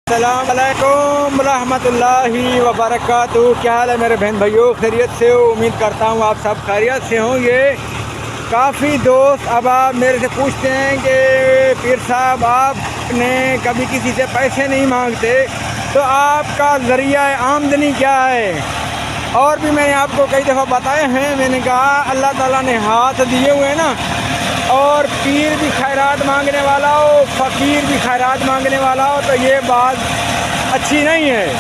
السلام علیکم ورحمۃ اللہ وبرکاتہ۔ کیا حال ہے میرے بہن بھائیوں؟ خیریت سے ہو؟ امید کرتا ہوں آپ سب خیریت سے ہوں گے۔ کافی دوست اب آپ میرے سے پوچھتے ہیں کہ پیر صاحب آپ نے کبھی کسی سے پیسے نہیں مانگتے تو آپ کا ذریعہ آمدنی کیا ہے؟ اور بھی میں نے آپ کو کئی دفعہ بتائے ہیں، میں نے کہا اللہ تعالیٰ نے ہاتھ دیے ہوئے ہیں نا، اور پیر بھی خیرات مانگنے والا ہو، فقیر بھی خیرات مانگنے والا ہو تو یہ بات اچھی نہیں ہے۔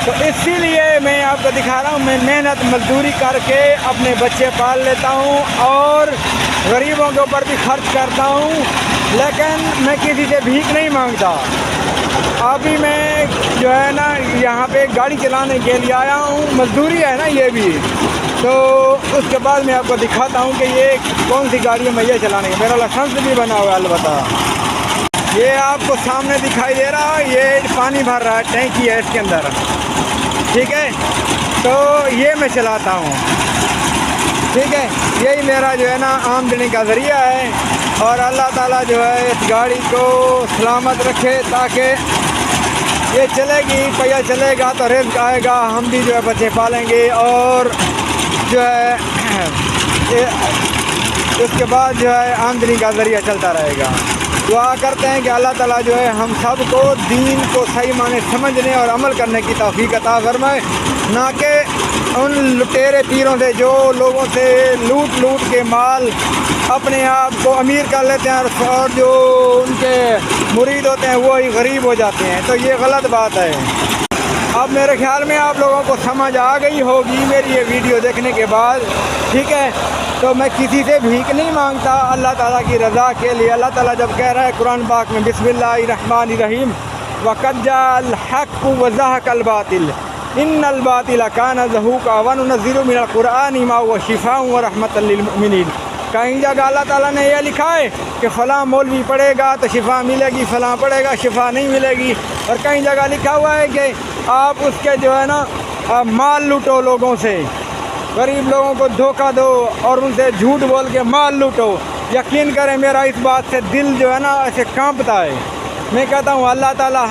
تو اسی لیے میں آپ کو دکھا رہا ہوں، میں محنت مزدوری کر کے اپنے بچے پال لیتا ہوں اور غریبوں کے اوپر بھی خرچ کرتا ہوں، لیکن میں کسی سے بھیک نہیں مانگتا۔ ابھی میں جو ہے نا یہاں پہ گاڑی چلانے کے لیے آیا ہوں، مزدوری ہے نا یہ بھی، تو اس کے بعد میں آپ کو دکھاتا ہوں کہ یہ کون سی گاڑی ہے میں یہ چلانے کی، میرا لائسنس بھی بنا ہوا ہے البتہ۔ یہ آپ کو سامنے دکھائی دے رہا ہے، یہ پانی بھر رہا ہے، ٹینکی ہے اس کے اندر، ٹھیک ہے، تو یہ میں چلاتا ہوں، ٹھیک ہے، یہی میرا جو ہے نا آمدنی کا ذریعہ ہے۔ اور اللہ تعالیٰ جو ہے اس گاڑی کو سلامت رکھے تاکہ یہ چلے گی، پہیہ چلے گا تو رزق آئے گا، ہم بھی جو ہے بچے پالیں گے اور جو ہے اس کے بعد جو ہے آمدنی کا ذریعہ چلتا رہے گا۔ دعا کرتے ہیں کہ اللہ تعالیٰ جو ہے ہم سب کو دین کو صحیح معنی سمجھنے اور عمل کرنے کی توفیق عطا فرمائے، نہ کہ ان لٹیرے پیروں سے جو لوگوں سے لوٹ کے مال اپنے آپ کو امیر کر لیتے ہیں اور جو ان کے مرید ہوتے ہیں وہی غریب ہو جاتے ہیں، تو یہ غلط بات ہے۔ اب میرے خیال میں آپ لوگوں کو سمجھ آ گئی ہوگی میری یہ ویڈیو دیکھنے کے بعد، ٹھیک ہے، تو میں کسی سے بھیک نہیں مانگتا اللہ تعالیٰ کی رضا کے لیے۔ اللہ تعالیٰ جب کہہ رہا ہے قرآن پاک میں بسم اللہ الرحمن الرحیم وَقَدْ جَاءَ الْحَقُّ وَزَهَقَ الْبَاطِلُ إِنَّ الْبَاطِلَ كَانَ زَهُوقًا وَنُنَزِّلُ مِنَ الْقُرْآنِ مَا هُوَ شِفَاءٌ وَرَحْمَةً لِّلْمُؤْمِنِينَ۔ کہیں جگہ اللہ تعالیٰ نے یہ لکھا ہے کہ فلاں مولوی پڑھے گا تو شفا ملے گی، فلاں پڑھے گا شفا نہیں ملے گی، اور کہیں جگہ لکھا ہوا ہے کہ آپ اس کے جو ہے نا مال لوٹو، لوگوں سے غریب لوگوں کو دھوکہ دو اور ان سے جھوٹ بول کے مال لوٹو۔ یقین کریں میرا اس بات سے دل جو ہے نا ایسے کانپتا ہے۔ میں کہتا ہوں اللہ تعالیٰ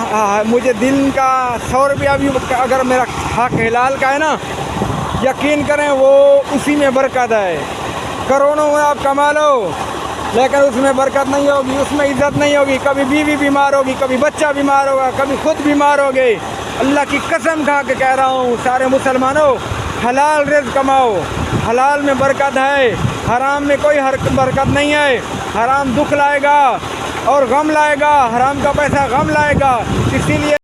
مجھے دن کا 100 روپیہ بھی اگر میرا حق حلال کا ہے نا، یقین کریں وہ اسی میں برکت ہے۔ کروڑوں میں آپ کما لو لیکن اس میں برکت نہیں ہوگی، اس میں عزت نہیں ہوگی، کبھی بیوی بیمار ہوگی، کبھی بچہ بیمار ہوگا، کبھی خود بیمار ہوگے۔ اللہ کی قسم کھا کے کہہ رہا ہوں سارے مسلمانوں، حلال رزق کماؤ، حلال میں برکت ہے، حرام میں کوئی برکت نہیں ہے۔ حرام دکھ لائے گا اور غم لائے گا، حرام کا پیسہ غم لائے گا، اسی لیے